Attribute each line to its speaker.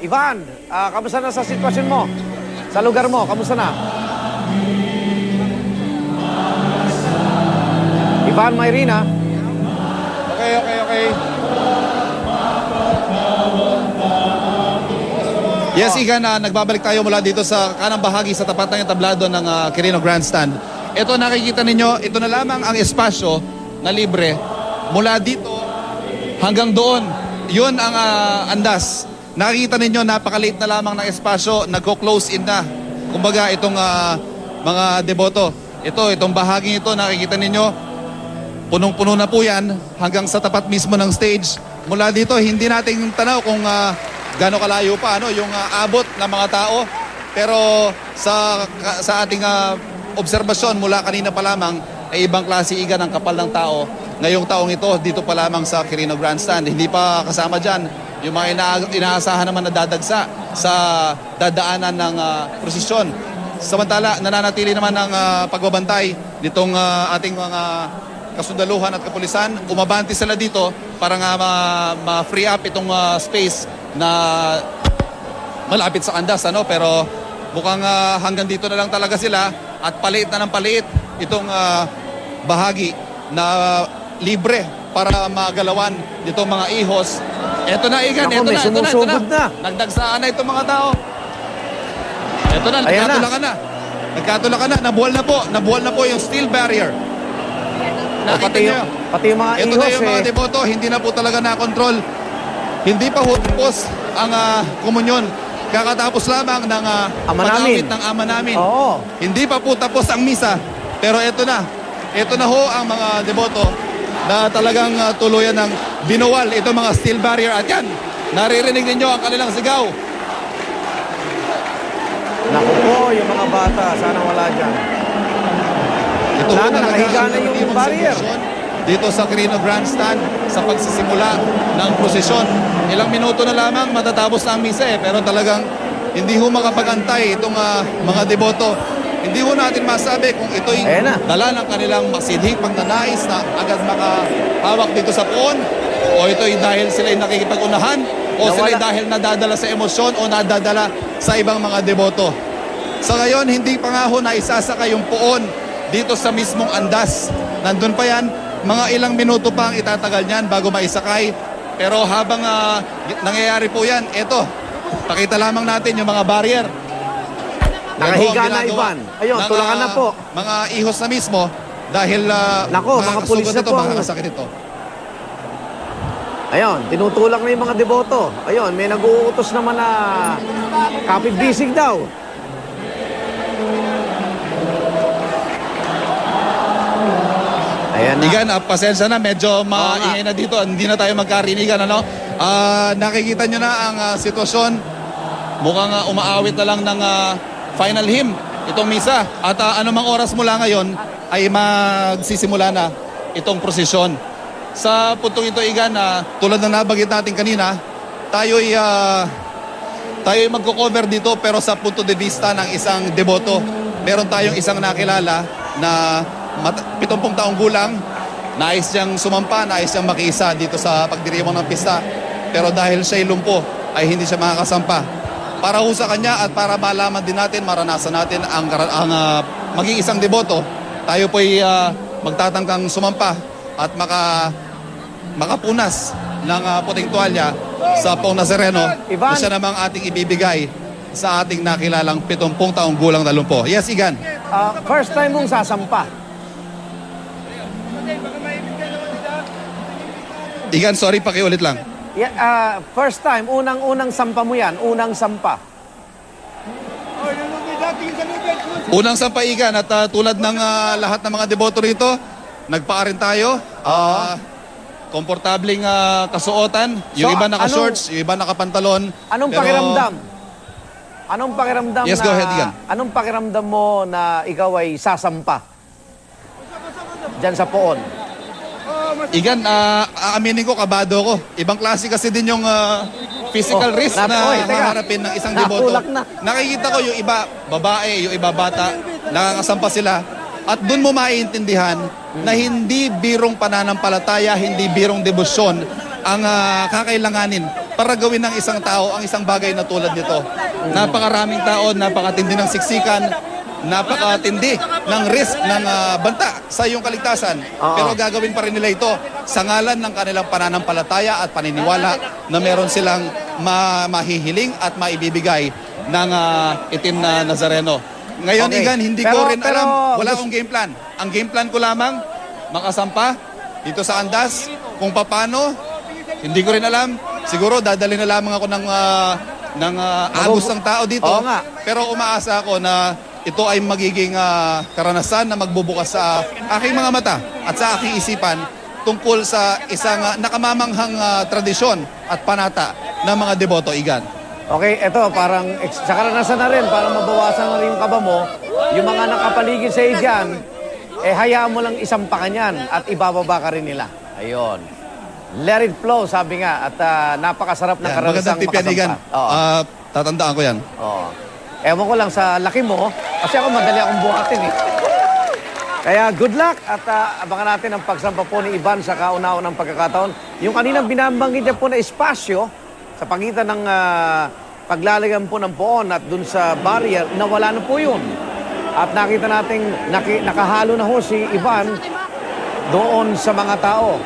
Speaker 1: Ivan, kamusta na sa sitwasyon mo? Sa lugar mo, kamusta na? Ivan, Mayrina.
Speaker 2: Okay. Yes, Igan, nagbabalik tayo mula dito sa kanang bahagi sa tapat ng entablado ng Quirino Grandstand. Ito nakikita ninyo, ito na lamang ang espasyo na libre mula dito hanggang doon. Yun ang andas. Nakikita ninyo, napakaliit na lamang ng espasyo, nagko-close in na. Kumbaga, itong mga deboto. Itong bahaging ito, nakikita ninyo, punong-puno na po yan hanggang sa tapat mismo ng stage. Mula dito, hindi natin tanaw kung gaano kalayo pa yung abot ng mga tao. Pero sa ating obserbasyon mula kanina pa lamang, ay ibang klase Igan ang kapal ng tao. Ngayong taong ito, dito pa lamang sa Quirino Grandstand. Hindi pa kasama dyan yung mga inaasahan naman na dadagsa sa dadaanan ng prosesyon. Samantala, nananatili naman ang pagbabantay nitong ating mga kasundaluhan at kapulisan. Umabante sila dito para nga ma-free up itong space na malapit sa kandas. Pero mukhang hanggang dito na lang talaga sila at paliit na ng paliit itong bahagi na libre para magalawan nitong mga ihos. Eto na, Igan,
Speaker 1: Ako,
Speaker 2: eto na.
Speaker 1: na.
Speaker 2: Nagdagsaan na itong mga tao. Eto na, nagkatulakan na. Nabuwal na po yung steel barrier. Nakita nyo.
Speaker 1: Pati yung mga
Speaker 2: Ito
Speaker 1: ihos,
Speaker 2: na yung mga deboto, hindi na po talaga na-control. Hindi pa hupos ang komunyon. Kakatapos lamang ng pag-awit ng ama namin.
Speaker 1: Oo.
Speaker 2: Hindi pa po tapos ang misa. Pero ito na. Ito na ho ang mga deboto na talagang tuluyan ng binuwal itong mga steel barrier. At yan, naririnig ninyo ang kanilang sigaw.
Speaker 1: Naku po, yung mga bata, sana wala dyan.
Speaker 2: Ito
Speaker 1: Sana
Speaker 2: talaga
Speaker 1: nakahiga
Speaker 2: ang
Speaker 1: na yung
Speaker 2: epektibo ng
Speaker 1: barrier.
Speaker 2: sitwasyon dito sa Quirino Grandstand sa pagsisimula ng prosesyon. Ilang minuto na lamang matatapos na ang misa pero talagang hindi ho makapag-antay itong mga deboto. Hindi ho natin masabi kung ito'y dala ng kanilang masidhing pagnanais na agad makahawak dito sa poon o ito'y dahil sila'y nakikipag-unahan o sila'y dahil nadadala sa emosyon o nadadala sa ibang mga deboto. Sa ngayon, hindi pa nga ho na isasaka yung poon dito sa mismong andas. Nandun pa yan, mga ilang minuto pa ang itatagal niyan bago maisakay. Pero habang nangyayari po yan, eto, pakita lamang natin yung mga barrier.
Speaker 1: Nakahiga na, Ivan. Ayun, tulakan na po.
Speaker 2: Mga ihos na mismo dahil
Speaker 1: mga pulis na po.
Speaker 2: makakasakit ito.
Speaker 1: Ayun, tinutulak na yung mga deboto. Ayun, may nag-uutos naman na kapit-bisig daw. Ayan na.
Speaker 2: Igan, pasensya na, medyo maingay na dito. Hindi na tayo magkarinigan, nakikita nyo na ang sitwasyon. Mukhang umaawit na lang ng final hymn itong misa. At anumang oras mula ngayon ay magsisimula na itong prosesyon. Sa puntong ito, Igan, tulad ng nabanggit natin kanina, tayo'y magko-cover dito pero sa punto de vista ng isang deboto. Meron tayong isang nakilala na 70 taong gulang, nais siyang sumampa, nais siyang makiisa dito sa pagdiriwang ng pista. Pero dahil siya'y lumpo, ay hindi siya makakasampa. Para ho sa kanya at para malaman din natin, maranasan natin ang maging isang deboto, tayo po'y magtatangkang sumampa at makapunas ng puting tuwalya sa Poong Nazareno na siya namang ating ibibigay sa ating nakilalang 70 taong gulang na lumpo. Yes, Igan.
Speaker 1: First time mong sasampa.
Speaker 2: Igan, sorry, pakiulit lang.
Speaker 1: First time, unang sampa mo yan, unang sampa.
Speaker 2: Unang sampa, Igan, at tulad ng lahat ng mga deboto rito, nagpaarin tayo. Komportabling kasuotan. Yung iba naka-shorts, yung iba naka-pantalon.
Speaker 1: Anong pakiramdam? Anong pakiramdam
Speaker 2: Yes, go ahead, Igan.
Speaker 1: Anong pakiramdam mo na ikaw ay sasampa? Diyan sa poon.
Speaker 2: Igan, aaminin ko, kabado ko. Ibang klase kasi din yung physical risk na haharapin ng isang deboto. Nakikita ko yung iba babae, yung iba bata, nakakasampa sila. At doon mo maiintindihan na hindi birong pananampalataya, hindi birong debosyon ang kakailanganin para gawin ng isang tao ang isang bagay na tulad nito. Napakaraming tao, napakatindi ng siksikan, napakatindi ng risk ng banta sa iyong kaligtasan.
Speaker 1: Oo.
Speaker 2: Pero gagawin pa rin nila ito sa ngalan ng kanilang pananampalataya at paniniwala na meron silang mahihiling at maibibigay ng itim na Nazareno. Ngayon,
Speaker 1: Okay.
Speaker 2: Igan, hindi ko
Speaker 1: Pero-
Speaker 2: rin
Speaker 1: pero
Speaker 2: alam. Wala
Speaker 1: gusto-
Speaker 2: akong game plan. Ang game plan ko lamang, makasampa dito sa Andas. Kung paano, hindi ko rin alam. Siguro dadali na lamang ako ng agos ng tao dito.
Speaker 1: Oo nga.
Speaker 2: Pero umaasa ako na ito ay magiging karanasan na magbubukas sa aking mga mata at sa aking isipan tungkol sa isang nakamamanghang tradisyon at panata ng mga deboto, Igan.
Speaker 1: Okay, eto parang sa karanasan na rin, para mabawasan na rin yung kaba mo, yung mga nakapaligid sa iyo dyan, hayaan mo lang isang pakanyan at ibababa ka rin nila. Ayun. Let it flow, sabi nga, at napakasarap ng
Speaker 2: Yan,
Speaker 1: karanasang
Speaker 2: magandang tip yan, Igan.
Speaker 1: makasampa. Oo.
Speaker 2: Tatandaan ko yan.
Speaker 1: Oo. Ewan ko lang sa laki mo, kasi ako madali akong buhatin eh. Kaya good luck at abangan natin ang pagsampa po ni Ivan sa kauna-unang pagkakataon. Yung kaninang binabanggit niya po na espasyo sa pagitan ng paglalagyan po ng poon at dun sa barrier, nawala na po yun. At nakita natin, nakahalo na ho si Ivan doon sa mga tao.